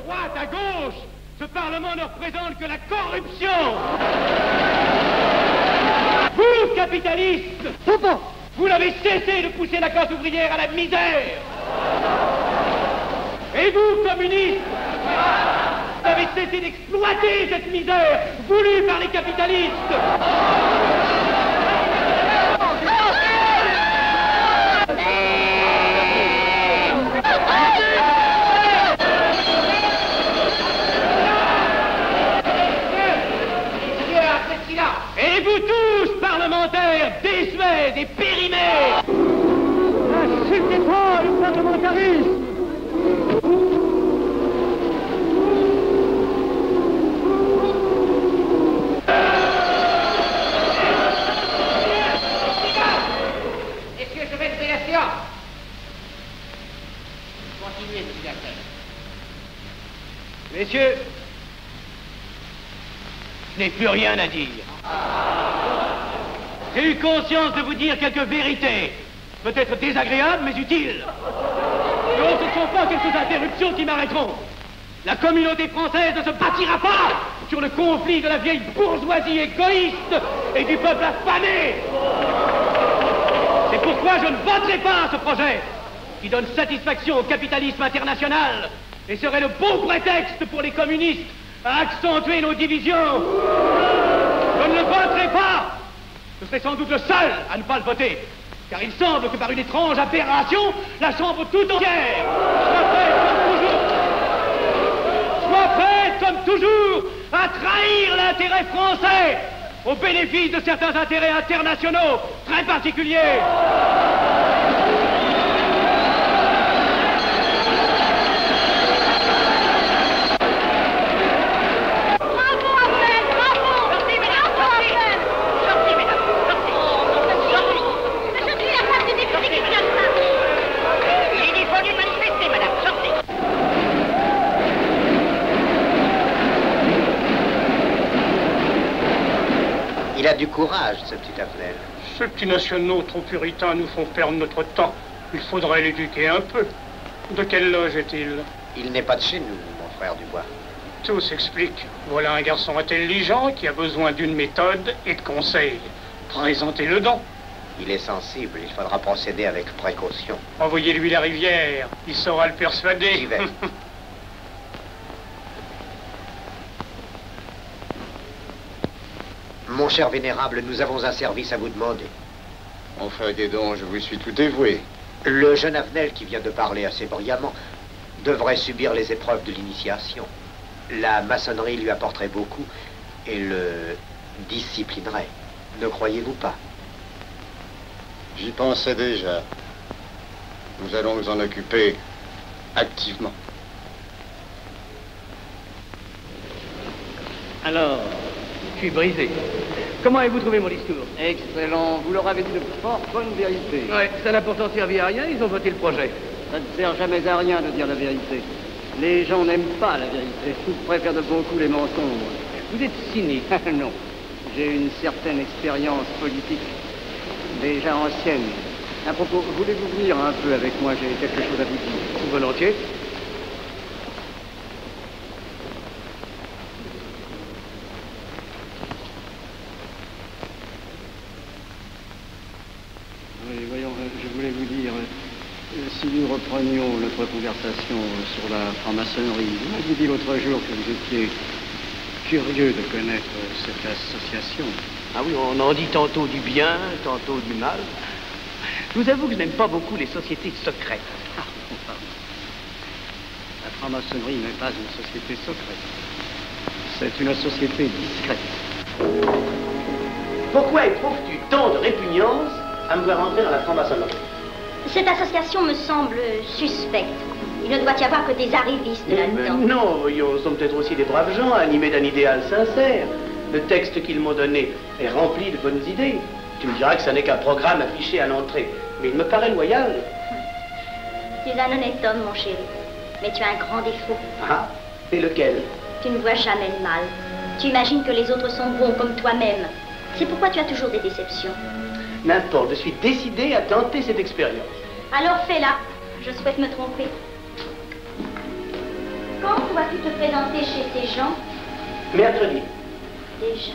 droite à gauche, ce Parlement ne représente que la corruption. Vous, capitalistes, vous n'avez cessé de pousser la classe ouvrière à la misère. Et vous, communistes, vous avez cessé d'exploiter cette misère voulue par les capitalistes. Et vous tous, parlementaires, désuets et périmés, n'insultez pas le parlementarisme. Messieurs, je vais lever la séance. Continuez, monsieur Jacquet. Messieurs, je n'ai plus rien à dire. J'ai eu conscience de vous dire quelques vérités, peut-être désagréables, mais utiles. Non, ce ne sont pas quelques interruptions qui m'arrêteront. La communauté française ne se bâtira pas sur le conflit de la vieille bourgeoisie égoïste et du peuple affamé. C'est pourquoi je ne voterai pas ce projet qui donne satisfaction au capitalisme international et serait le bon prétexte pour les communistes à accentuer nos divisions. Je ne le voterai pas. Je serai sans doute le seul à ne pas le voter, car il semble que par une étrange aberration, la Chambre tout entière soit prête comme toujours à trahir l'intérêt français au bénéfice de certains intérêts internationaux très particuliers. Il a du courage, ce petit Afnel. Ces petits nationaux trop puritains nous font perdre notre temps. Il faudrait l'éduquer un peu. De quelle loge est-il? Il n'est pas de chez nous, mon frère Dubois. Tout s'explique. Voilà un garçon intelligent qui a besoin d'une méthode et de conseils. Présentez-le donc. Il est sensible, il faudra procéder avec précaution. Envoyez-lui la rivière, il saura le persuader. J'y vais. Mon cher vénérable, nous avons un service à vous demander. Enfin, dis donc, je vous suis tout dévoué. Le jeune Avenel qui vient de parler assez brillamment devrait subir les épreuves de l'initiation. La maçonnerie lui apporterait beaucoup et le disciplinerait. Ne croyez-vous pas? J'y pensais déjà. Nous allons nous en occuper activement. Alors, je suis brisé. Comment avez-vous trouvé mon discours? Excellent. Vous leur avez dit de fort bonnes vérités. Ouais, ça n'a pourtant servi à rien, ils ont voté le projet. Ça ne sert jamais à rien de dire la vérité. Les gens n'aiment pas la vérité. Ils préfèrent de bon coup les mensonges. Vous êtes cynique. Non. J'ai une certaine expérience politique, déjà ancienne. À propos, voulez-vous venir un peu avec moi? J'ai quelque chose à vous dire. Volontiers. Oui, voyons, je voulais vous dire, si nous reprenions notre conversation sur la franc-maçonnerie, vous m'aviez dit l'autre jour que vous étiez curieux de connaître cette association. Ah oui, on en dit tantôt du bien, tantôt du mal. Je vous avoue que je n'aime pas beaucoup les sociétés secrètes. Ah, la franc-maçonnerie n'est pas une société secrète. C'est une société discrète. Pourquoi éprouves-tu tant de répugnance à me voir entrer dans la franc-maçonnerie? Cette association me semble suspecte. Il ne doit y avoir que des arrivistes là-dedans. Non, voyons, ce sont peut-être aussi des braves gens animés d'un idéal sincère. Le texte qu'ils m'ont donné est rempli de bonnes idées. Tu me diras que ce n'est qu'un programme affiché à l'entrée, mais il me paraît loyal. Tu es un honnête homme, mon chéri. Mais tu as un grand défaut. Ah, et lequel? Tu ne vois jamais le mal. Tu imagines que les autres sont bons comme toi-même. C'est pourquoi tu as toujours des déceptions. N'importe, je suis décidé à tenter cette expérience. Alors fais-la. Je souhaite me tromper. Quand vas-tu te présenter chez ces gens? Mercredi. Déjà.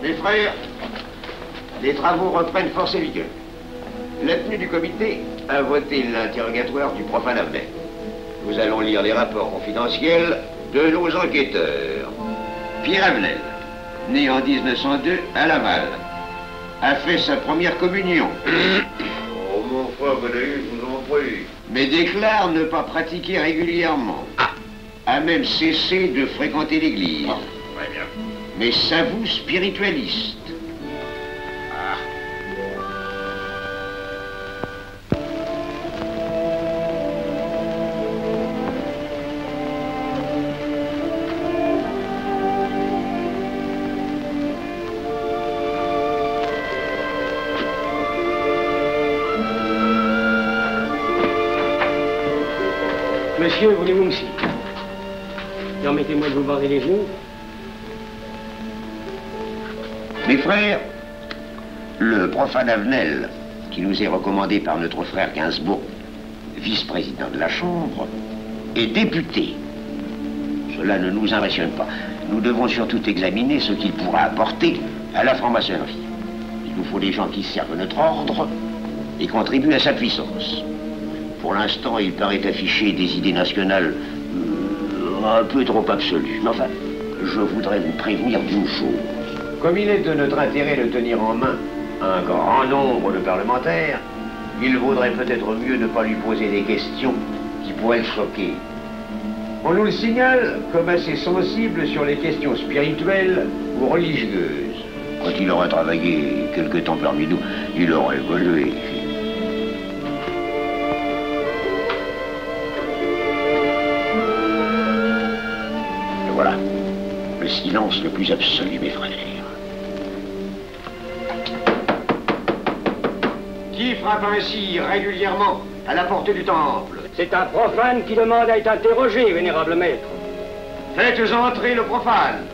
Mes frères, les travaux reprennent force et vigueur. La tenue du comité a voté l'interrogatoire du profane Avenel. Nous allons lire les rapports confidentiels de nos enquêteurs. Pierre Avenel, né en 1902 à Laval, a fait sa première communion. Oh, mon frère, je vous en prie. Mais déclare ne pas pratiquer régulièrement. A même cessé de fréquenter l'église. Très bien. Mais s'avoue spiritualiste. Monsieur, voulez-vous me suivre? Permettez-moi de vous border les genoux. Mes frères, le profane Avenel, qui nous est recommandé par notre frère Gainsbourg, vice-président de la Chambre, est député. Cela ne nous impressionne pas. Nous devons surtout examiner ce qu'il pourra apporter à la franc-maçonnerie. Il nous faut des gens qui servent notre ordre et contribuent à sa puissance. Pour l'instant, il paraît afficher des idées nationales un peu trop absolues. Mais enfin, je voudrais vous prévenir d'une chose. Comme il est de notre intérêt de tenir en main un grand nombre de parlementaires, il vaudrait peut-être mieux ne pas lui poser des questions qui pourraient le choquer. On nous le signale comme assez sensible sur les questions spirituelles ou religieuses. Quand il aura travaillé quelque temps parmi nous, il aura évolué. Et voilà, le silence le plus absolu, mes frères. Qui frappe ainsi régulièrement à la porte du temple? C'est un profane qui demande à être interrogé, vénérable maître. Faites entrer le profane.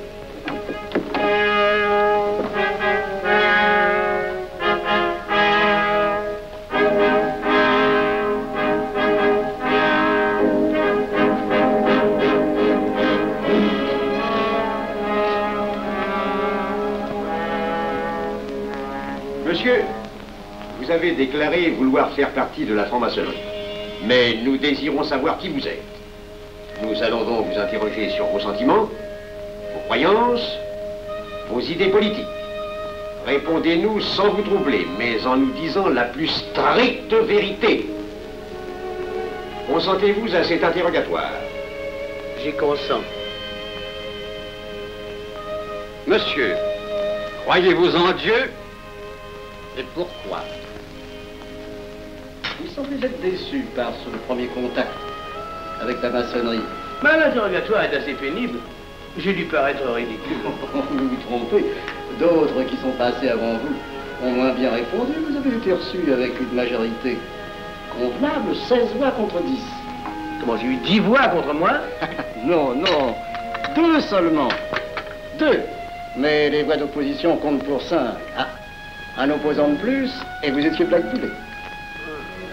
Monsieur, vous avez déclaré vouloir faire partie de la franc-maçonnerie. Mais nous désirons savoir qui vous êtes. Nous allons donc vous interroger sur vos sentiments, vos croyances, vos idées politiques. Répondez-nous sans vous troubler, mais en nous disant la plus stricte vérité. Consentez-vous à cet interrogatoire? J'y consens. Monsieur, croyez-vous en Dieu? Et pourquoi? Il semblait être déçu par ce premier contact avec la maçonnerie. Mais l'interrogatoire est assez pénible. J'ai dû paraître ridicule. Vous vous trompez. D'autres qui sont passés avant vous ont moins bien répondu. Vous avez été reçu avec une majorité convenable, 16 voix contre 10. Comment, j'ai eu 10 voix contre moi? Non, non. 2 seulement. 2. Mais les voix d'opposition comptent pour 5. Ah, un opposant de plus, et vous étiez blackboulé.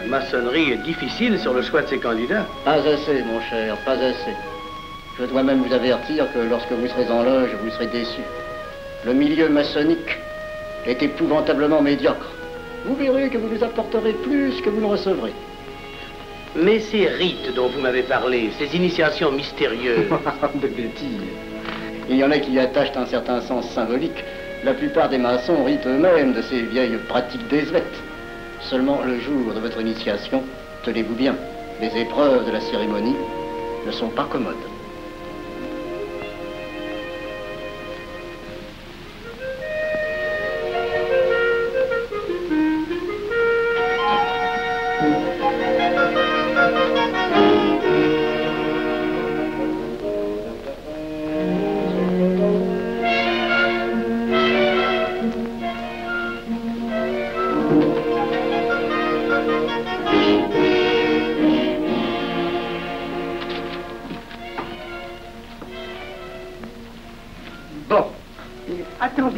La maçonnerie est difficile sur le choix de ses candidats. Pas assez, mon cher, pas assez. Je dois même vous avertir que lorsque vous serez en loge, vous serez déçu. Le milieu maçonnique est épouvantablement médiocre. Vous verrez que vous nous apporterez plus que vous ne recevrez. Mais ces rites dont vous m'avez parlé, ces initiations mystérieuses... De bêtises. Il y en a qui y attachent un certain sens symbolique. La plupart des maçons ritent eux-mêmes de ces vieilles pratiques désuètes. Seulement, le jour de votre initiation, tenez-vous bien, les épreuves de la cérémonie ne sont pas commodes.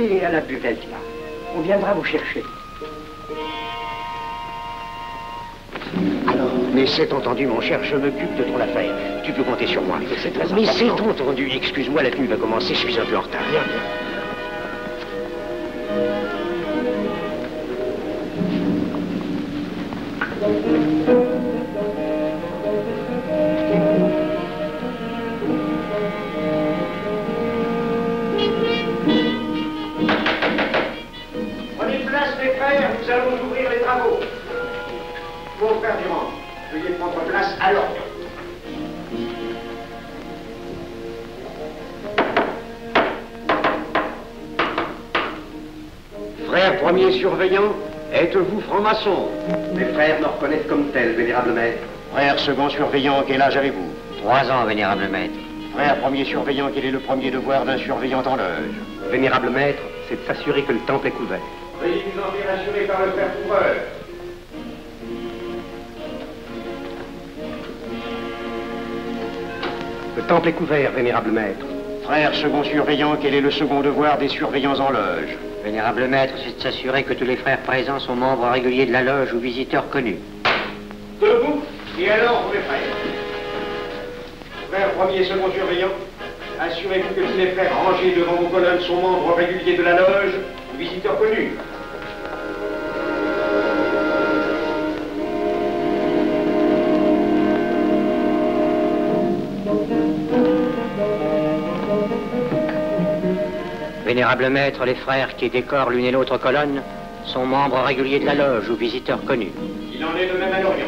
Montez à la buvette, là. On viendra vous chercher. Alors, mais c'est entendu, mon cher, je m'occupe de ton affaire. Tu peux compter sur moi. C'est très Mais c'est important. entendu. Excuse-moi, la tenue va commencer, je suis un peu en retard. Bien, bien. Prenez place, mes frères, nous allons ouvrir les travaux. Mon frère Durand, veuillez prendre place à l'ordre. Frère premier surveillant, êtes-vous franc-maçon? Mes frères me reconnaissent comme tel, vénérable maître. Frère second surveillant, quel âge avez-vous? 3 ans, vénérable maître. Frère premier surveillant, quel est le premier devoir d'un surveillant en loge? Vénérable maître, c'est de s'assurer que le temple est couvert. Veuillez vous en faire assurer par le frère couvreur. Le temple est couvert, vénérable maître. Frère second surveillant, quel est le second devoir des surveillants en loge? Vénérable maître, c'est de s'assurer que tous les frères présents sont membres réguliers de la loge ou visiteurs connus. Debout, et alors, mes frères? Frère premier et second surveillant, assurez-vous que tous les frères rangés devant vos colonnes sont membres réguliers de la loge ou visiteurs connus. Vénérable maître, les frères qui décorent l'une et l'autre colonne sont membres réguliers de la loge ou visiteurs connus. Il en est de même à l'Orient.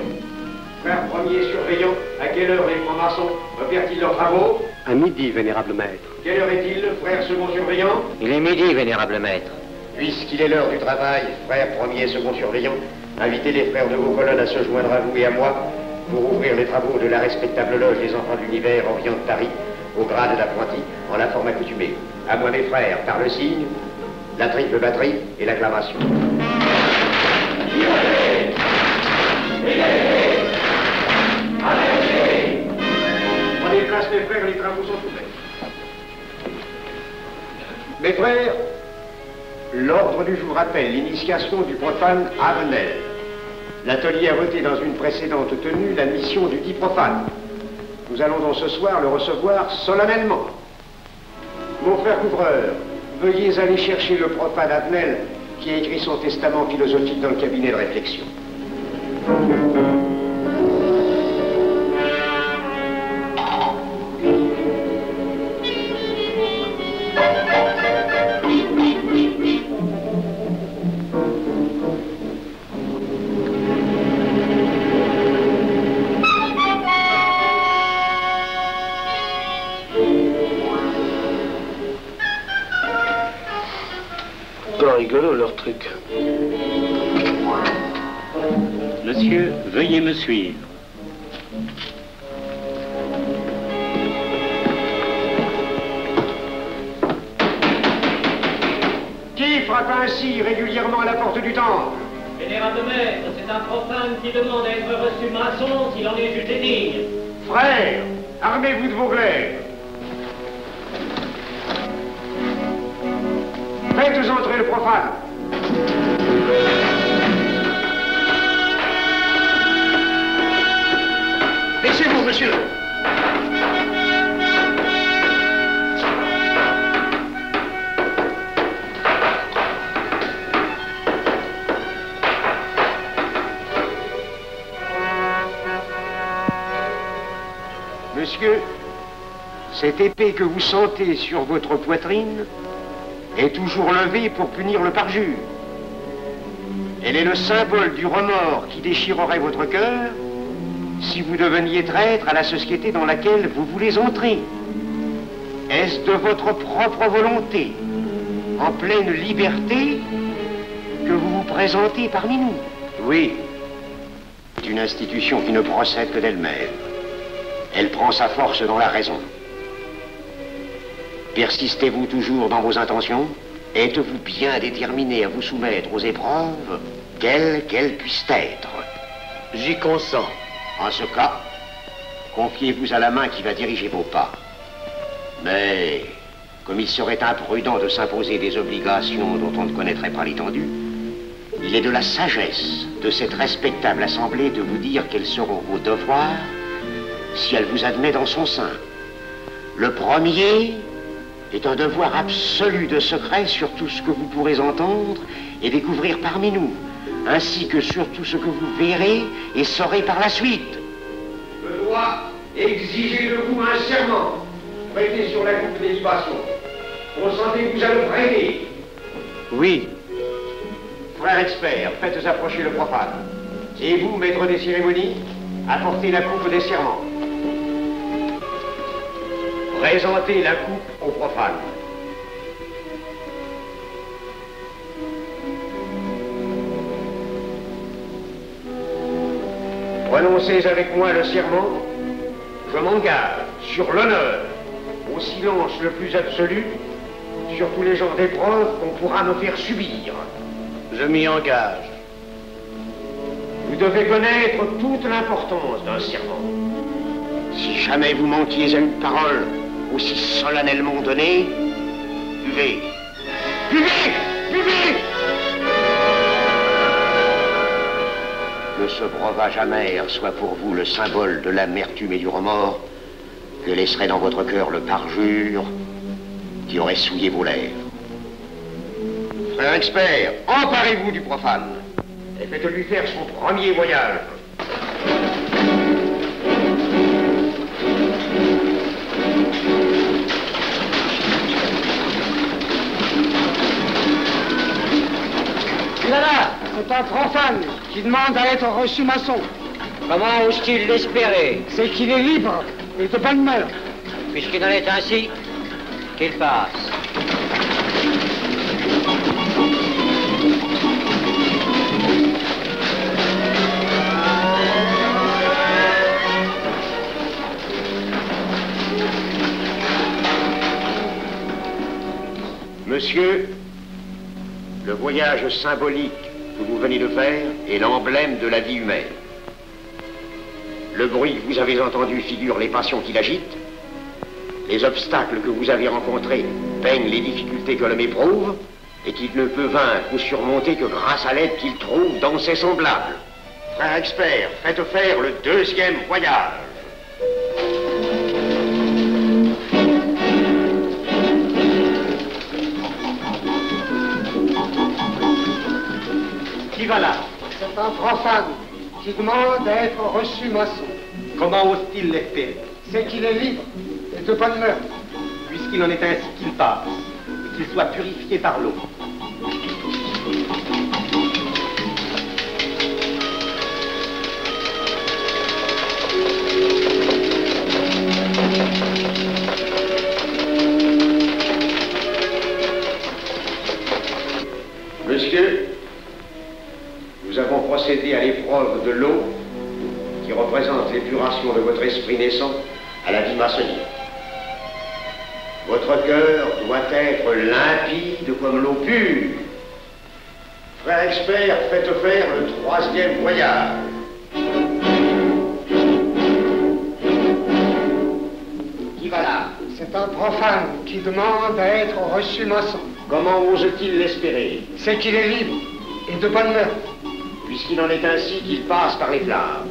Frère premier surveillant, à quelle heure les francs-maçons opèrent-ils leurs travaux? À midi, vénérable maître. Quelle heure est-il, frère second surveillant? Il est midi, vénérable maître. Puisqu'il est l'heure du travail, frère premier et second surveillant, invitez les frères de vos colonnes à se joindre à vous et à moi pour ouvrir les travaux de la respectable loge des enfants de l'univers Orient de Paris, au grade d'apprenti, en la forme accoutumée. À moi, mes frères, par le signe, la triple batterie et l'acclamation. Prenez place, mes frères, les travaux sont ouverts. Mes frères, l'ordre du jour appelle l'initiation du profane Avenel. L'atelier a voté dans une précédente tenue la mission du dit profane. Nous allons donc ce soir le recevoir solennellement. Mon frère couvreur, veuillez aller chercher le profane Avenel qui a écrit son testament philosophique dans le cabinet de réflexion. Rigolo leur truc. Monsieur, veuillez me suivre. Qui frappe ainsi régulièrement à la porte du temple? Vénérable maître, c'est un profane qui demande à être reçu maçon s'il en est jugé digne. Frères, armez-vous de vos glaives. Faites entrer le profane. Laissez-vous, monsieur. Monsieur, cette épée que vous sentez sur votre poitrine est toujours levée pour punir le parjure. Elle est le symbole du remords qui déchirerait votre cœur si vous deveniez traître à la société dans laquelle vous voulez entrer. Est-ce de votre propre volonté, en pleine liberté, que vous vous présentez parmi nous? Oui. C'est une institution qui ne procède que d'elle-même. Elle prend sa force dans la raison. Persistez-vous toujours dans vos intentions? Êtes-vous bien déterminé à vous soumettre aux épreuves, quelles qu'elles puissent être? J'y consens. En ce cas, confiez-vous à la main qui va diriger vos pas. Mais comme il serait imprudent de s'imposer des obligations dont on ne connaîtrait pas l'étendue, il est de la sagesse de cette respectable assemblée de vous dire quels seront vos devoirs si elle vous admet dans son sein. Le premier est un devoir absolu de secret sur tout ce que vous pourrez entendre et découvrir parmi nous, ainsi que sur tout ce que vous verrez et saurez par la suite. Je dois exiger de vous un serment prêté sur la coupe des libations. Consentez-vous à le prêter? Oui. Frère expert, faites approcher le profane. Et vous, maître des cérémonies, apportez la coupe des serments. Présentez la coupe au profane. Prononcez avec moi le serment. Je m'engage sur l'honneur, au silence le plus absolu, sur tous les genres d'épreuves qu'on pourra me faire subir. Je m'y engage. Vous devez connaître toute l'importance d'un serment. Si jamais vous manquiez à une parole aussi solennellement donnée, buvez. Buvez! Buvez! Que ce breuvage amer soit pour vous le symbole de l'amertume et du remords que laisserait dans votre cœur le parjure qui aurait souillé vos lèvres. Frère expert, emparez-vous du profane et faites-lui faire son premier voyage. Là, c'est un profane qui demande à être reçu maçon. Comment ose-t-il l'espérer? C'est qu'il est libre et de bonne mœurs. Puisqu'il en est ainsi, qu'il passe. Monsieur, le voyage symbolique que vous venez de faire est l'emblème de la vie humaine. Le bruit que vous avez entendu figure les passions qui l'agitent. Les obstacles que vous avez rencontrés peignent les difficultés que l'homme éprouve et qu'il ne peut vaincre ou surmonter que grâce à l'aide qu'il trouve dans ses semblables. Frère expert, faites faire le deuxième voyage. Qui va là? C'est un profane qui demande à être reçu maçon. Comment ose-t-il l'espérer? C'est qu'il est libre et de bonne mœurs. Puisqu'il en est ainsi qu'il passe, et qu'il soit purifié par l'eau. Monsieur, nous avons procédé à l'épreuve de l'eau qui représente l'épuration de votre esprit naissant à la vie maçonnique. Votre cœur doit être limpide comme l'eau pure. Frère expert, faites faire le troisième voyage. Qui va là? C'est un profane qui demande à être reçu maçon. Comment ose-t-il l'espérer? C'est qu'il est libre et de bonne mœurs. Puisqu'il en est ainsi qu'il passe par les flammes.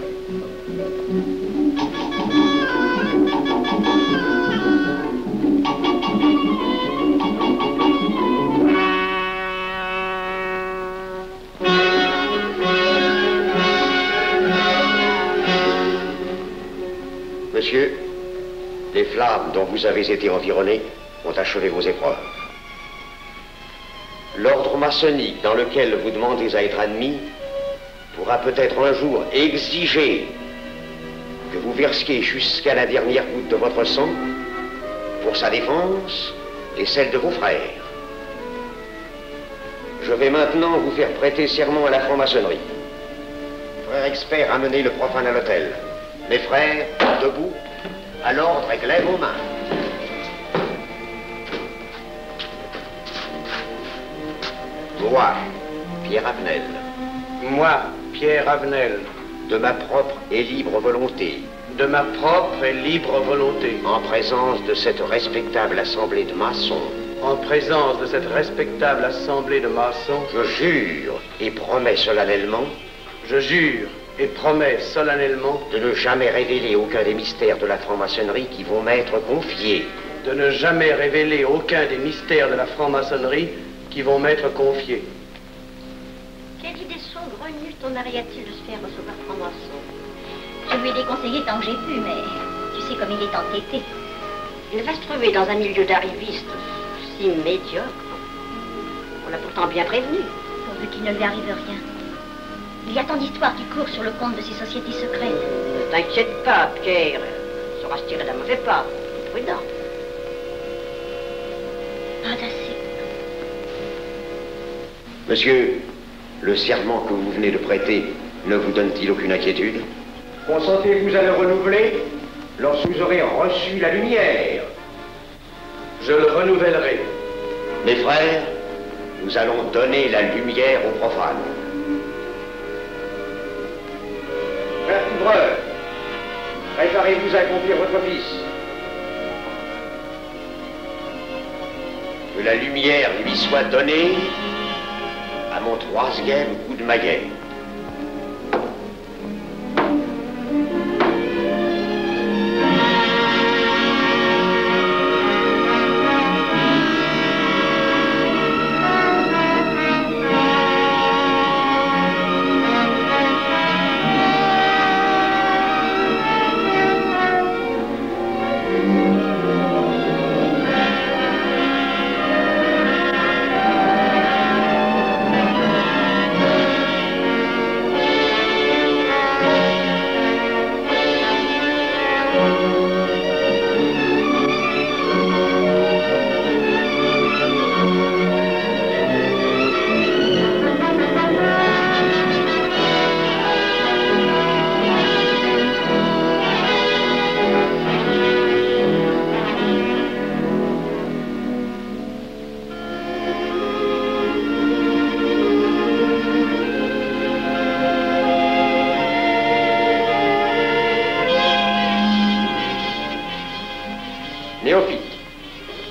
Monsieur, les flammes dont vous avez été environné ont achevé vos épreuves. L'ordre maçonnique dans lequel vous demandez à être admis pourra peut-être un jour exiger que vous versiez jusqu'à la dernière goutte de votre sang pour sa défense et celle de vos frères. Je vais maintenant vous faire prêter serment à la franc-maçonnerie. Frère expert, amenez le profane à l'autel. Mes frères, debout, à l'ordre et glaive aux mains. Moi, Pierre Avenel. Moi, Pierre Avenel. de ma propre et libre volonté, de ma propre et libre volonté, en présence de cette respectable assemblée de maçons, en présence de cette respectable assemblée de maçons, je jure et promets solennellement, je jure et promets solennellement de ne jamais révéler aucun des mystères de la franc-maçonnerie qui vont m'être confiés. De ne jamais révéler aucun des mystères de la franc-maçonnerie qui vont m'être confiés. Quelle idée saugrenue ton mari a-t-il de se faire recevoir franc-maçon? Je lui ai déconseillé tant que j'ai pu, mais tu sais comme il est entêté. Il va se trouver dans un milieu d'arrivistes si médiocre. On l'a pourtant bien prévenu. Pourvu qu'il ne lui arrive rien. Il y a tant d'histoires qui courent sur le compte de ces sociétés secrètes. Ne t'inquiète pas, Pierre. Il saura se tirer d'un mauvais pas. Prudent. Pas assez. Monsieur, le serment que vous venez de prêter ne vous donne-t-il aucune inquiétude? Consentez-vous à le renouveler lorsque vous aurez reçu la lumière? Je le renouvellerai. Mes frères, nous allons donner la lumière aux profanes. Frère couvreur, préparez-vous à accomplir votre office. Que la lumière lui soit donnée à mon 3e coup de maillet.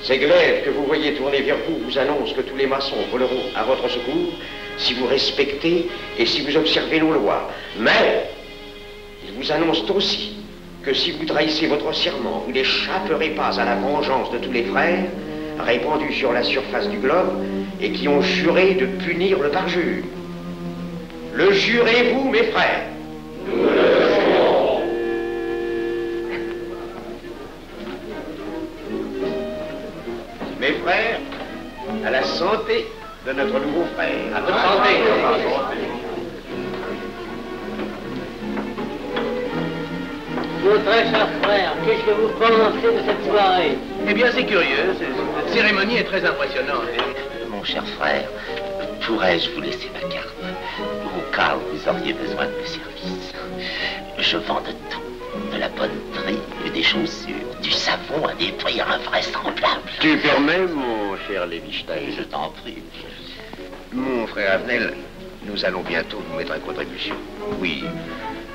Ces glaives que vous voyez tourner vers vous vous annoncent que tous les maçons voleront à votre secours si vous respectez et si vous observez nos lois. Mais ils vous annoncent aussi que si vous trahissez votre serment, vous n'échapperez pas à la vengeance de tous les frères répandus sur la surface du globe et qui ont juré de punir le parjure. Le jurez-vous, mes frères? Nous le jurons. Mes frères, à la santé de notre nouveau frère. À votre santé. Mon très cher frère, qu'est-ce que vous pensez de cette soirée? Eh bien, c'est curieux. Cette cérémonie est très impressionnante. Mon cher frère, pourrais-je vous laisser ma carte au cas où vous auriez besoin de mes services? Je vends de tout. De la bonneterie, des chaussures, du savon à des prix invraisemblables. Tu permets, mon cher Lévi-Stein? Je t'en prie. Mon frère Avenel, nous allons bientôt vous mettre à contribution. Oui,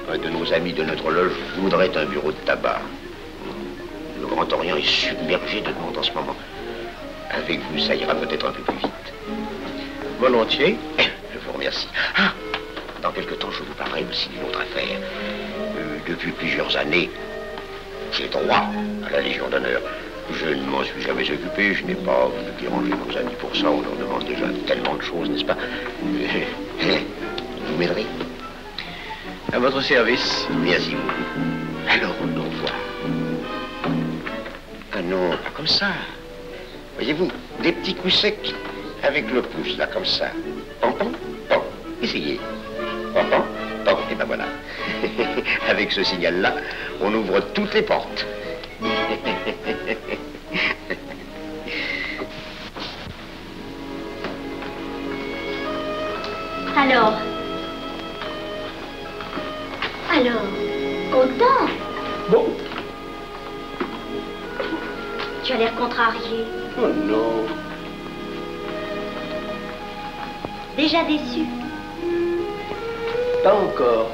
un de nos amis de notre loge voudrait un bureau de tabac. Le Grand Orient est submergé de demandes en ce moment. Avec vous, ça ira peut-être un peu plus vite. Volontiers. Je vous remercie. Ah, dans quelque temps, je vous parlerai aussi d'une autre affaire. Depuis plusieurs années, j'ai droit à la Légion d'honneur. Je ne m'en suis jamais occupé, je n'ai pas voulu déranger nos amis pour ça, on leur demande déjà tellement de choses, n'est-ce pas? Vous m'aiderez? À votre service. Merci beaucoup. Alors, au revoir. Ah non, pas comme ça. Voyez-vous, des petits coups secs avec le pouce, là, comme ça. Pom, pom, pom. Essayez. Pom, pom, pom. Et ben voilà. Avec ce signal-là, on ouvre toutes les portes. Alors, content? Bon. Tu as l'air contrarié. Oh non. Déjà déçu? Pas encore.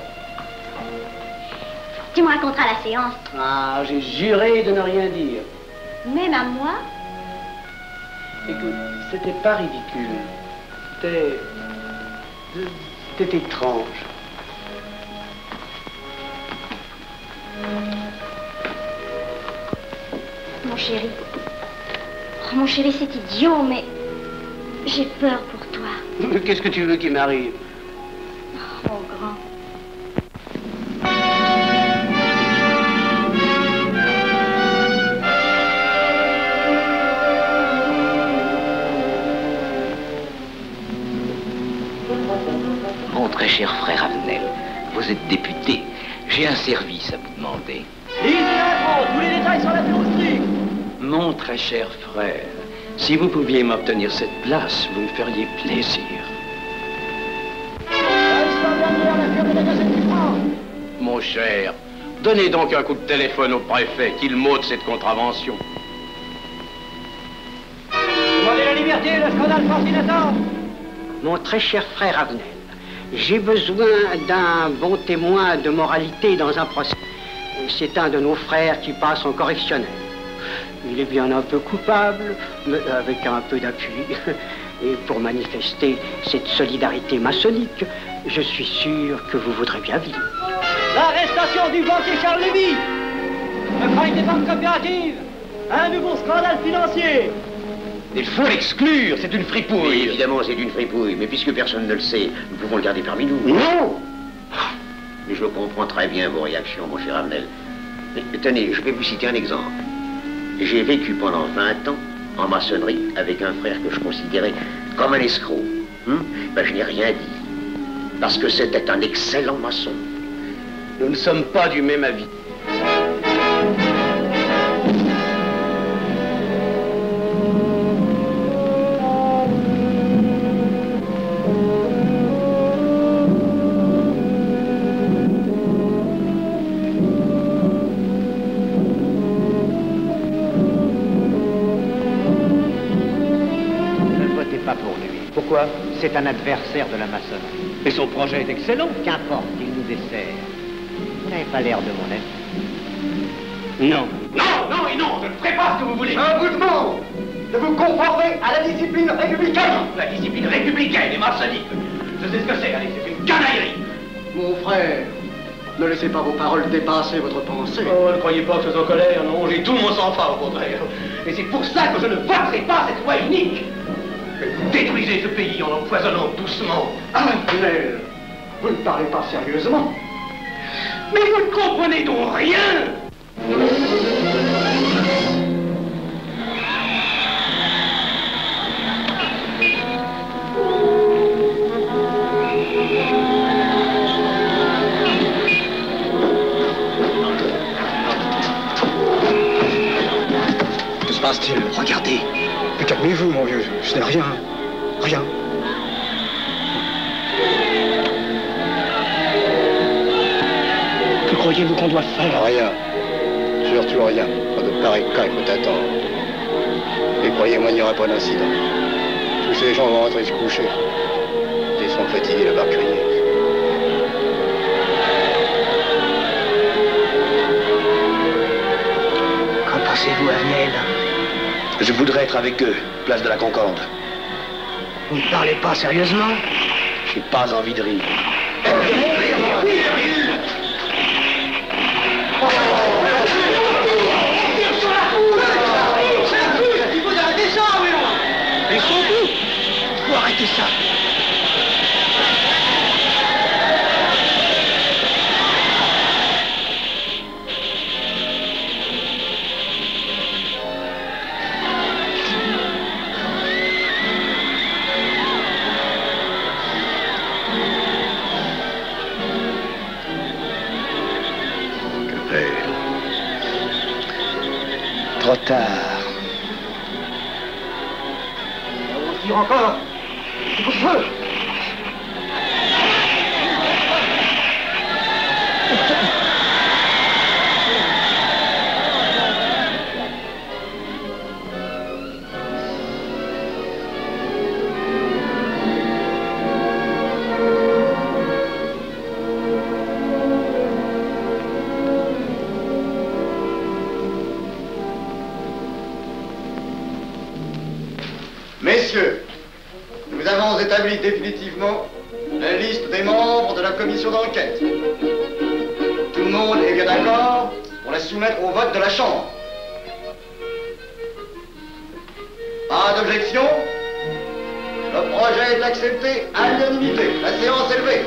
Tu me raconteras la séance. Ah, j'ai juré de ne rien dire. Même à moi? Écoute, c'était pas ridicule. C'était étrange. Mon chéri. Oh, mon chéri, c'est idiot, mais j'ai peur pour toi. Qu'est-ce que tu veux qu'il m'arrive? Oh, mon grand. Mon très cher frère Avenel, vous êtes député. J'ai un service à vous demander. Lisez l'info, tous les détails sur la bureaucratie. Mon très cher frère, si vous pouviez m'obtenir cette place, vous me feriez plaisir. Mon cher, donnez donc un coup de téléphone au préfet, qu'il m'ôte cette contravention. Demandez la liberté, le scandale fascinateur. Mon très cher frère Avenel, j'ai besoin d'un bon témoin de moralité dans un procès. C'est un de nos frères qui passe en correctionnel. Il est bien un peu coupable, mais avec un peu d'appui. Et pour manifester cette solidarité maçonnique, je suis sûr que vous voudrez bien vivre. L'arrestation du banquier Charles Lévy. Le crime des banques coopératives. Un nouveau scandale financier. Il faut l'exclure, c'est une fripouille. Oui, évidemment, c'est une fripouille, mais puisque personne ne le sait, nous pouvons le garder parmi nous. Non! Mais je comprends très bien vos réactions, mon cher Arnel. Mais tenez, je vais vous citer un exemple. J'ai vécu pendant 20 ans en maçonnerie avec un frère que je considérais comme un escroc. Ben, je n'ai rien dit, parce que c'était un excellent maçon. Nous ne sommes pas du même avis. Pourquoi? C'est un adversaire de la maçonnerie. Et son projet est excellent. Qu'importe, il nous dessert. Vous n'avez pas l'air de mon ami. Non. Non, non et non, je ne ferai pas ce que vous voulez. Je vous demande de vous conformer à la discipline républicaine. La discipline républicaine et maçonnique. Je sais ce que c'est, allez, c'est une canaillerie. Mon frère, ne laissez pas vos paroles dépasser votre pensée. Oh, ne croyez pas que je suis en colère, non, j'ai tout mon sang-froid au contraire. Et c'est pour ça que je ne voterai pas cette loi unique. Vous détruisez ce pays en l'empoisonnant doucement. Mais vous ne parlez pas sérieusement. Mais vous ne comprenez donc rien. Que se passe-t-il? Regardez. Mais calmez-vous, mon vieux. Ce n'est rien. Rien. Que croyez-vous qu'on doit faire? Rien. Surtout rien. Pas de pareil cas, il faut attendre. Et croyez-moi, il n'y aura pas d'incident. Tous ces gens vont rentrer se coucher. Ils sont fatigués, la barque criée. Qu'en pensez-vous, Arnel? Je voudrais être avec eux, place de la Concorde. Vous ne parlez pas sérieusement? J'ai pas envie de rire. Il faut arrêter ça, oui. Ils sont tous. Il faut arrêter ça. Trop tard. On tire encore. Au feu. établi définitivement la liste des membres de la commission d'enquête. Tout le monde est bien d'accord pour la soumettre au vote de la Chambre. Pas d'objection? Le projet est accepté à l'unanimité. La séance est levée.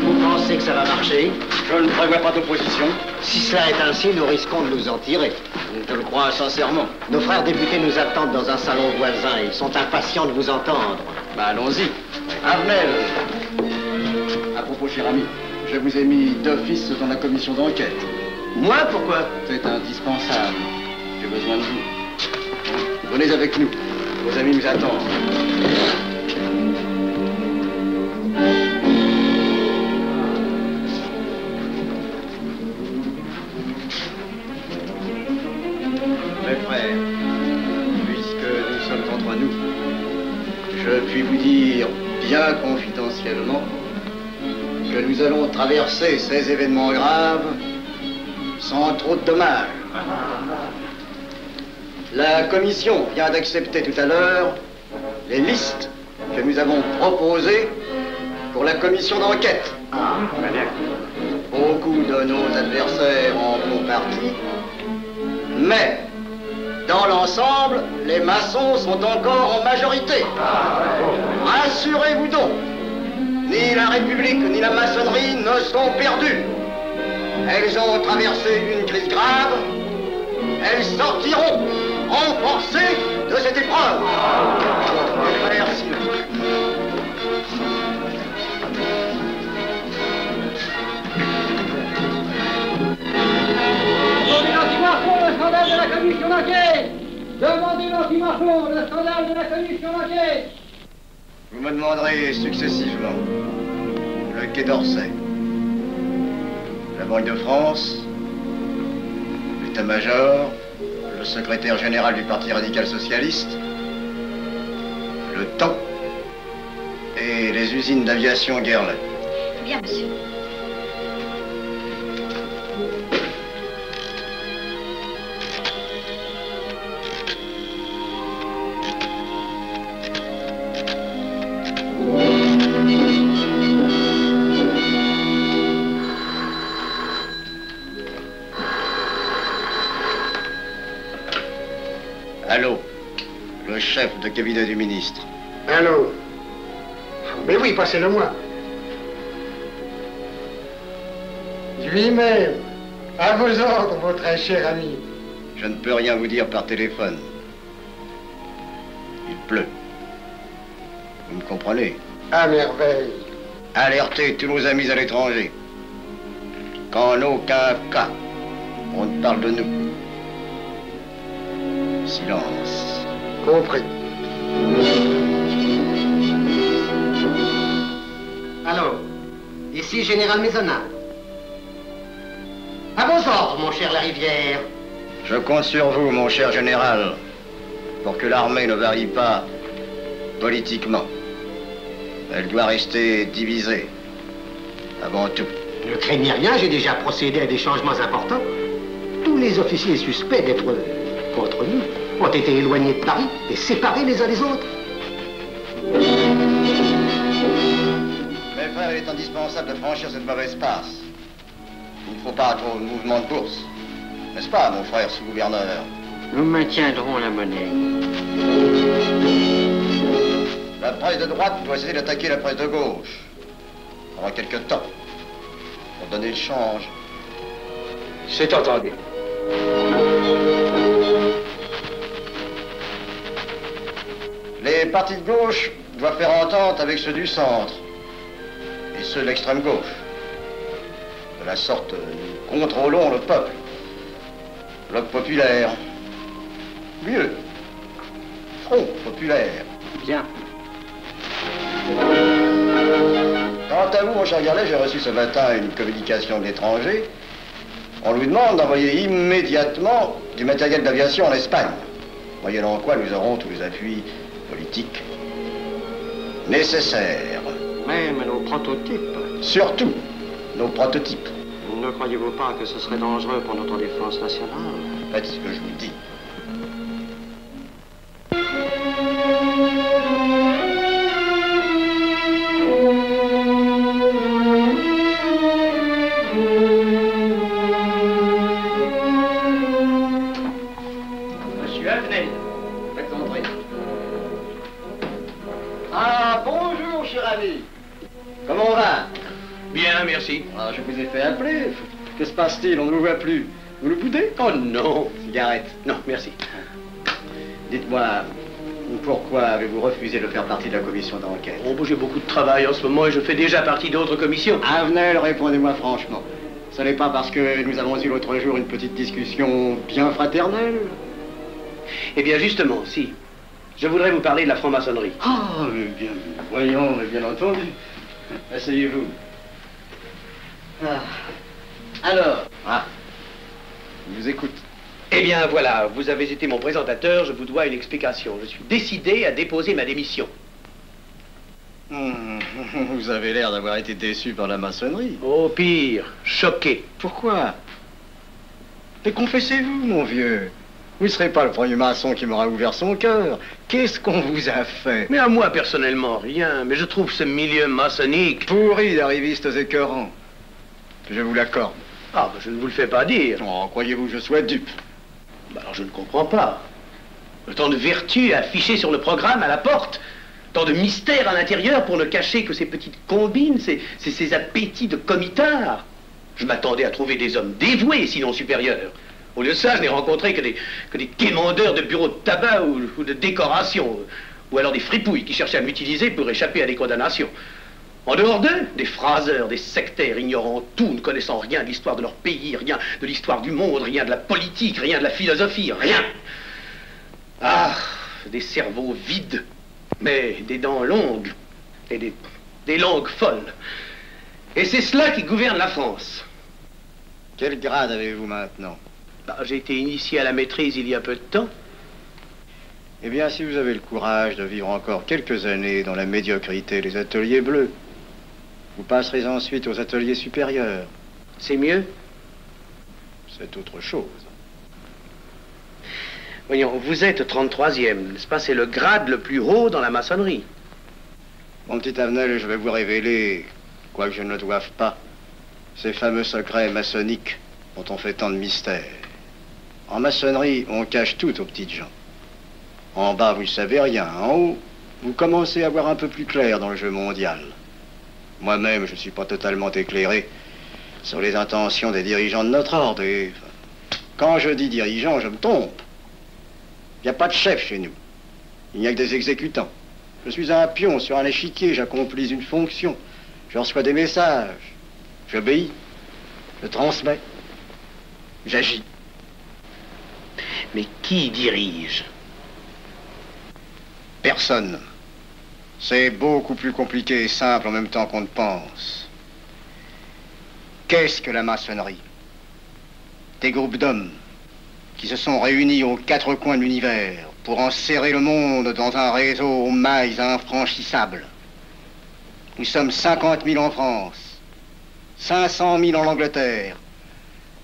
Vous pensez que ça va marcher? Je ne prévois pas d'opposition. Si cela est ainsi, nous risquons de nous en tirer. Je te le crois sincèrement. Nos frères députés nous attendent dans un salon voisin. Ils sont impatients de vous entendre. Bah allons-y. Arnel. À propos, cher ami, je vous ai mis d'office dans la commission d'enquête. Moi, pourquoi? C'est indispensable. J'ai besoin de vous. Venez avec nous. Vos amis nous attendent. Mes frères, puisque nous sommes entre nous, je puis vous dire bien confidentiellement que nous allons traverser ces événements graves sans trop de dommages. La commission vient d'accepter tout à l'heure les listes que nous avons proposées pour la commission d'enquête. Beaucoup de nos adversaires en font partie, mais dans l'ensemble, les maçons sont encore en majorité. Rassurez-vous donc, ni la République ni la maçonnerie ne sont perdues. Elles ont traversé une crise grave. Elles sortiront renforcées de cette épreuve. Merci. Demandez l'anti-Marfond, le scandale de la commission d'enquête! Demandez l'anti-Marfond, le scandale de la commission d'enquête! Vous me demanderez successivement le Quai d'Orsay, la Banque de France, l'état-major, le secrétaire général du Parti radical socialiste, le temps et les usines d'aviation Guerlain. Bien, monsieur. Allô, le chef de cabinet du ministre. Allô? Mais oui, passez-le moi. Lui-même, à vos ordres, mon très cher ami. Je ne peux rien vous dire par téléphone. Il pleut. Vous me comprenez? À merveille. Alertez tous nos amis à l'étranger. Qu'en aucun cas, on ne parle de nous. Silence. Compris. Allô, ici Général Maisonnat. À vos ordres, mon cher Larivière. Je compte sur vous, mon cher général, pour que l'armée ne varie pas politiquement. Elle doit rester divisée, avant tout. Ne craignez rien, j'ai déjà procédé à des changements importants. Tous les officiers suspects d'être contre nous ont été éloignés de Paris et séparés les uns des autres. Mes frères, il est indispensable de franchir cette mauvaise passe. Il ne faut pas trop de mouvement de bourse. N'est-ce pas, mon frère sous-gouverneur? Nous maintiendrons la monnaie. La presse de droite doit essayer d'attaquer la presse de gauche. Pendant quelque temps. Pour donner le change. C'est entendu. Les partis de gauche doivent faire entente avec ceux du centre. Et ceux de l'extrême gauche. De la sorte, nous contrôlons le peuple. Bloc populaire. Mieux. Front populaire. Bien. Quant à vous, mon cher Garlet, j'ai reçu ce matin une communication de l'étranger. On nous demande d'envoyer immédiatement du matériel d'aviation en Espagne. Moyennant quoi nous aurons tous les appuis politiques nécessaires. Même nos prototypes Surtout nos prototypes. Ne croyez-vous pas que ce serait dangereux pour notre défense nationale? Faites ce que je vous dis. Monsieur Avenel, Faites entrer. Ah, bonjour, cher ami. Comment on va? bien, merci. Ah, je vous ai fait appeler. Que se passe-t-il? On ne vous voit plus. Vous le boudez? Oh non. Cigarette. Non, merci. Dites-moi, pourquoi avez-vous refusé de faire partie de la commission d'enquête? Oh, j'ai beaucoup de travail en ce moment et je fais déjà partie d'autres commissions. Avenel, répondez-moi franchement. Ce n'est pas parce que nous avons eu l'autre jour une petite discussion bien fraternelle? Eh bien, justement, si. Je voudrais vous parler de la franc-maçonnerie. Ah, mais bien, voyons, mais bien entendu. Asseyez-vous. Ah. Alors? Ah. Je vous écoute. Eh bien, voilà, vous avez été mon présentateur, je vous dois une explication. Je suis décidé à déposer ma démission. Vous avez l'air d'avoir été déçu par la maçonnerie. Oh, pire, choqué. Pourquoi? Mais confessez-vous, mon vieux. Vous ne serez pas le premier maçon qui m'aura ouvert son cœur. Qu'est-ce qu'on vous a fait? Mais à moi, personnellement, rien. Mais je trouve ce milieu maçonnique... pourri d'arrivistes écœurants. Je vous l'accorde. Ah, je ne vous le fais pas dire. Oh, croyez-vous que je sois dupe? Alors, je ne comprends pas. Tant de vertus affichées sur le programme à la porte. Tant de mystères à l'intérieur pour ne cacher que ces petites combines, ces appétits de comitard. Je m'attendais à trouver des hommes dévoués, sinon supérieurs. Au lieu de ça, je n'ai rencontré que des quémandeurs de bureaux de tabac ou de décoration, ou alors des fripouilles qui cherchaient à m'utiliser pour échapper à des condamnations. En dehors d'eux, des phraseurs, des sectaires ignorant tout, ne connaissant rien de l'histoire de leur pays, rien de l'histoire du monde, rien de la politique, rien de la philosophie, rien. Ah, des cerveaux vides, mais des dents longues et des langues folles. Et c'est cela qui gouverne la France. Quel grade avez-vous maintenant? J'ai été initié à la maîtrise il y a peu de temps. Eh bien, si vous avez le courage de vivre encore quelques années dans la médiocrité des ateliers bleus, vous passerez ensuite aux ateliers supérieurs. C'est mieux? C'est autre chose. Voyons, vous êtes 33e, n'est-ce pas? C'est le grade le plus haut dans la maçonnerie. Mon petit Avenel, je vais vous révéler, quoique je ne le doive pas, ces fameux secrets maçonniques dont on fait tant de mystères. En maçonnerie, on cache tout aux petites gens. En bas, vous ne savez rien. En haut, vous commencez à voir un peu plus clair dans le jeu mondial. Moi-même, je ne suis pas totalement éclairé sur les intentions des dirigeants de notre ordre. Et quand je dis dirigeants, je me trompe. Il n'y a pas de chef chez nous. Il n'y a que des exécutants. Je suis un pion sur un échiquier, j'accomplis une fonction. Je reçois des messages. J'obéis. Je transmets. J'agis. Mais qui dirige? Personne. C'est beaucoup plus compliqué et simple en même temps qu'on ne pense. Qu'est-ce que la maçonnerie? Des groupes d'hommes qui se sont réunis aux quatre coins de l'univers pour enserrer le monde dans un réseau aux mailles infranchissables. Nous sommes 50 000 en France, 500 000 en Angleterre,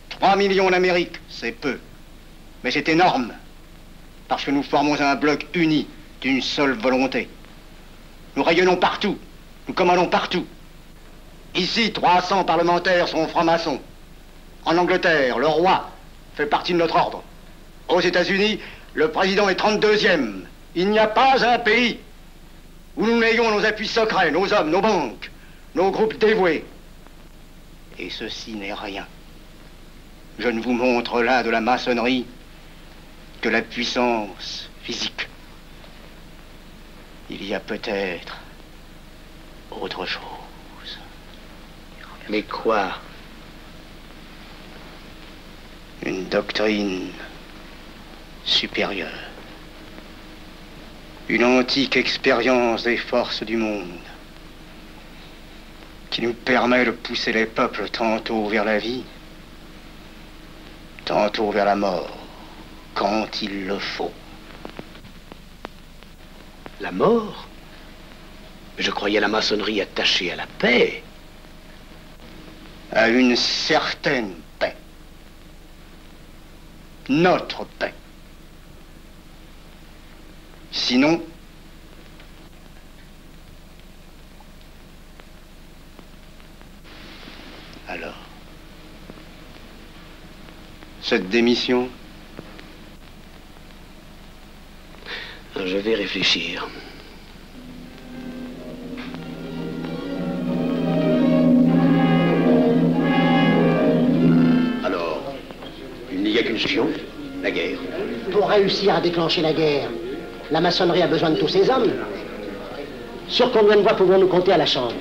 3 millions en Amérique, c'est peu. Mais c'est énorme, parce que nous formons un bloc uni d'une seule volonté. Nous rayonnons partout, nous commandons partout. Ici, 300 parlementaires sont francs-maçons. En Angleterre, le roi fait partie de notre ordre. Aux États-Unis, le président est 32e. Il n'y a pas un pays où nous n'ayons nos appuis secrets, nos hommes, nos banques, nos groupes dévoués. Et ceci n'est rien. Je ne vous montre là de la maçonnerie que la puissance physique. Il y a peut-être autre chose. Mais quoi? Une doctrine supérieure. Une antique expérience des forces du monde qui nous permet de pousser les peuples tantôt vers la vie, tantôt vers la mort, quand il le faut. La mort? Je croyais la maçonnerie attachée à la paix. à une certaine paix. Notre paix. Sinon, alors, cette démission? Je vais réfléchir. Alors, il n'y a qu'une solution, la guerre. Pour réussir à déclencher la guerre, la maçonnerie a besoin de tous ses hommes. Sur combien de voix pouvons-nous compter à la Chambre?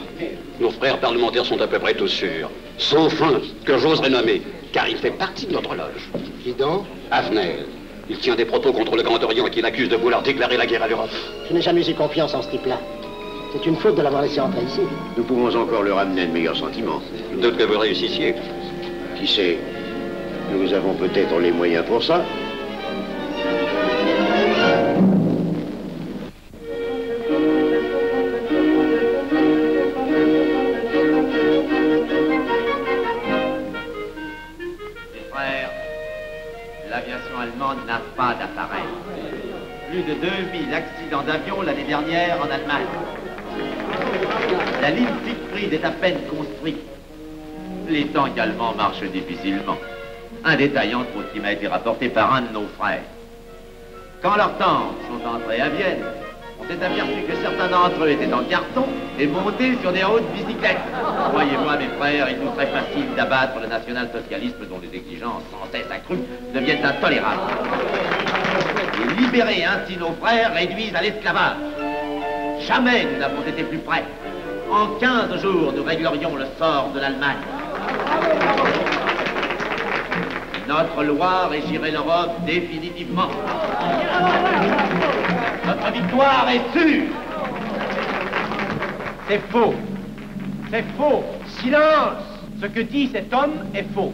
Nos frères parlementaires sont à peu près tous sûrs. Sauf un, que j'oserais nommer, car il fait partie de notre loge. Qui donc? Avenel. Il tient des propos contre le Grand Orient qui l'accuse de vouloir déclarer la guerre à l'Europe. Je n'ai jamais eu confiance en ce type-là. C'est une faute de l'avoir laissé entrer ici. Nous pouvons encore leur amener de meilleurs sentiments. Je doute que vous réussissiez. Qui sait? Nous avons peut-être les moyens pour ça. L'aviation allemande n'a pas d'appareil. Plus de 2000 accidents d'avion l'année dernière en Allemagne. La ligne Siegfried est à peine construite. Les tanks allemands marchent difficilement. Un détail entre autres qui m'a été rapporté par un de nos frères. Quand leurs tanks sont entrés à Vienne, on s'est aperçu que certains d'entre eux étaient en carton et montés sur des hautes bicyclettes. Croyez-moi, mes frères, il nous serait facile d'abattre le national-socialisme dont les exigences sans cesse accrues deviennent intolérables. Et libérer ainsi nos frères réduisent à l'esclavage. Jamais nous n'avons été plus près. En 15 jours, nous réglerions le sort de l'Allemagne. Notre loi régirait l'Europe définitivement. Notre victoire est sûre. C'est faux. C'est faux. Silence. Ce que dit cet homme est faux.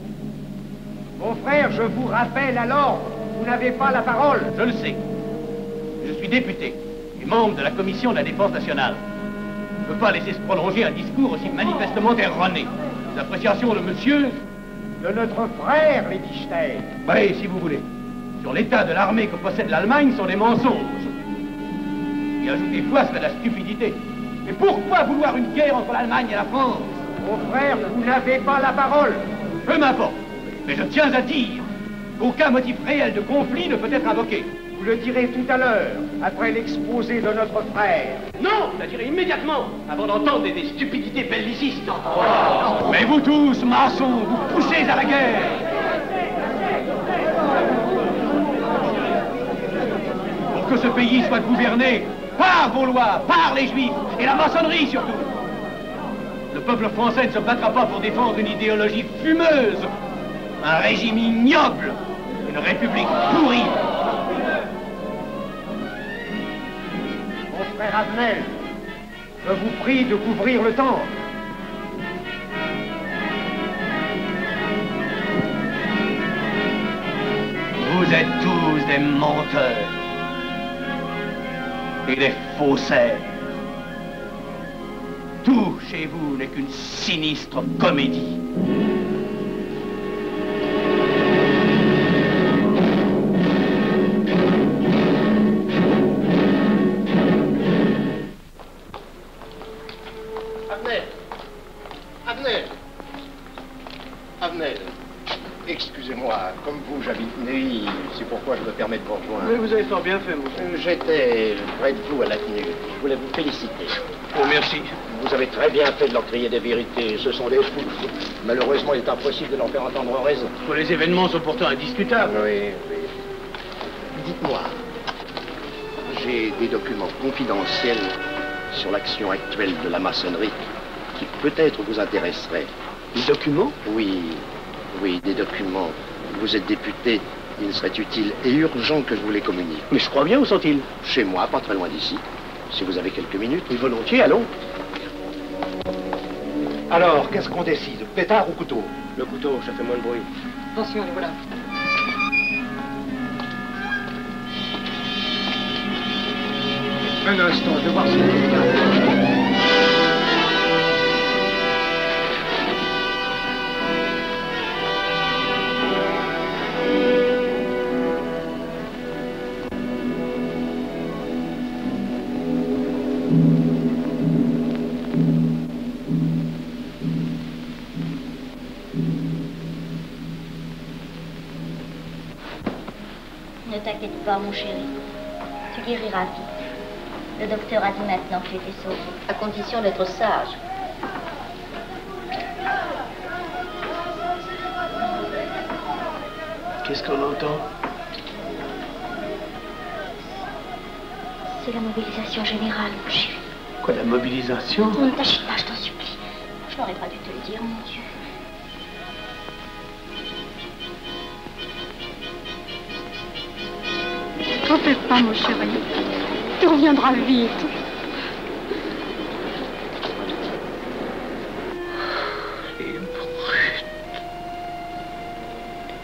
Mon frère, je vous rappelle alors, vous n'avez pas la parole. Je le sais. Je suis député et membre de la commission de la défense nationale. Je ne peux pas laisser se prolonger un discours aussi manifestement erroné. L'appréciation de monsieur... De notre frère, Liechtenstein. Oui, si vous voulez. Sur l'état de l'armée que possède l'Allemagne sont des mensonges. Et ajouter foi serait de la stupidité. Mais pourquoi vouloir une guerre entre l'Allemagne et la France? Mon frère, vous n'avez pas la parole. Peu m'importe. Mais je tiens à dire qu'aucun motif réel de conflit ne peut être invoqué. Vous le direz tout à l'heure, après l'exposé de notre frère. Non, je la dirai immédiatement, avant d'entendre des stupidités bellicistes. Oh. Mais vous tous, maçons, vous poussez à la guerre. Pour que ce pays soit gouverné par vos lois, par les Juifs, et la maçonnerie surtout. Le peuple français ne se battra pas pour défendre une idéologie fumeuse, un régime ignoble, une république pourrie. Mon frère Avenel, je vous prie de couvrir le temple. Vous êtes tous des menteurs et des faussaires. Tout chez vous n'est qu'une sinistre comédie. Avenel, excusez-moi, comme vous, j'habite Neuilly, c'est pourquoi je me permets de vous rejoindre. Mais vous avez fort bien fait, monsieur. J'étais près de vous à la tenue. Je voulais vous féliciter. Oh, merci. Vous avez très bien fait de leur crier des vérités. Ce sont des fous. Malheureusement, il est impossible de leur faire entendre raison. Les événements sont pourtant indiscutables. Oui, oui. Dites-moi, j'ai des documents confidentiels sur l'action actuelle de la maçonnerie qui peut-être vous intéresseraient. Des documents? Oui, oui, des documents. Vous êtes député, il serait utile et urgent que je vous les communique. Mais je crois bien, où sont-ils? Chez moi, pas très loin d'ici. Si vous avez quelques minutes. Et volontiers, allons. Alors, qu'est-ce qu'on décide? Pétard ou couteau? Le couteau, ça fait moins de bruit. Attention, les voilà. Un instant, je vais voir si quelqu'un... Ne t'inquiète pas, mon chéri. Tu guériras vite. Le docteur a dit maintenant que tu étais sauvé, à condition d'être sage. Qu'est-ce qu'on entend? C'est la mobilisation générale, mon chéri. Quoi, la mobilisation? Ne t'agite pas, je t'en supplie. Je n'aurais pas dû te le dire, mon Dieu. T'en fais pas, mon chéri. Tu reviendras vite. Les brutes.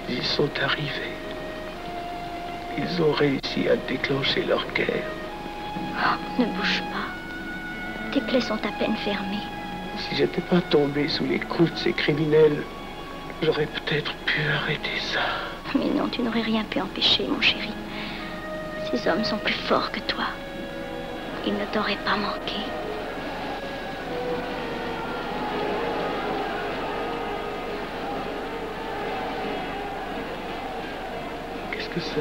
Ils sont arrivés. Ils ont réussi à déclencher leur guerre. Ne bouge pas. Tes plaies sont à peine fermées. Si j'étais pas tombé sous les coups de ces criminels, j'aurais peut-être pu arrêter ça. Mais non, tu n'aurais rien pu empêcher, mon chéri. Ces hommes sont plus forts que toi. Ils ne t'auraient pas manqué. Qu'est-ce que c'est?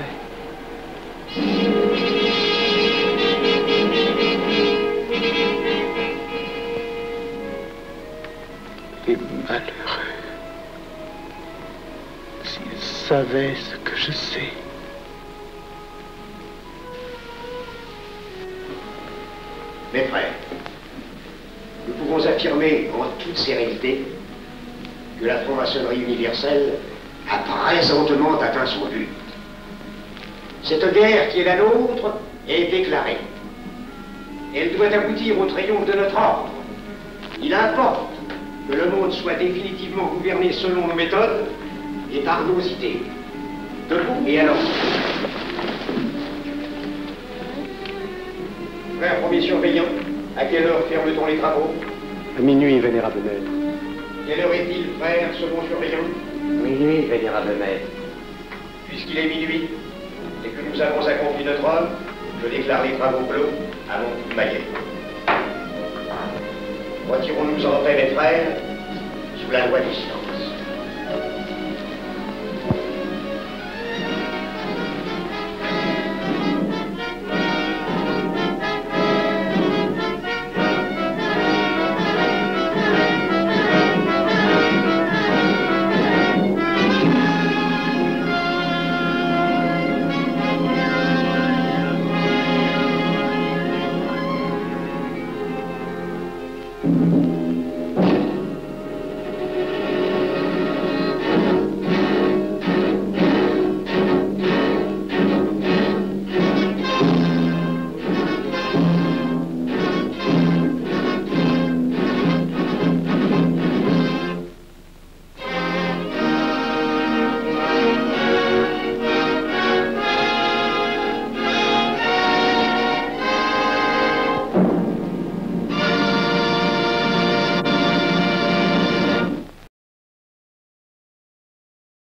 Les malheureux. S'ils savaient ce que je sais. Mes frères, nous pouvons affirmer en toute sérénité que la franc-maçonnerie universelle a présentement atteint son but. Cette guerre qui est la nôtre est déclarée. Elle doit aboutir au triomphe de notre ordre. Il importe que le monde soit définitivement gouverné selon nos méthodes et par nos idées. Debout et alors. Frère premier surveillant, à quelle heure ferme-t-on les travaux? À minuit, vénérable maître. Quelle heure est-il, frère second surveillant? Minuit, vénérable maître. Puisqu'il est minuit et que nous avons accompli notre œuvre, je déclare les travaux clos à mon coup de maillet. Retirons-nous en paix, mes frères, sous la loi du silence.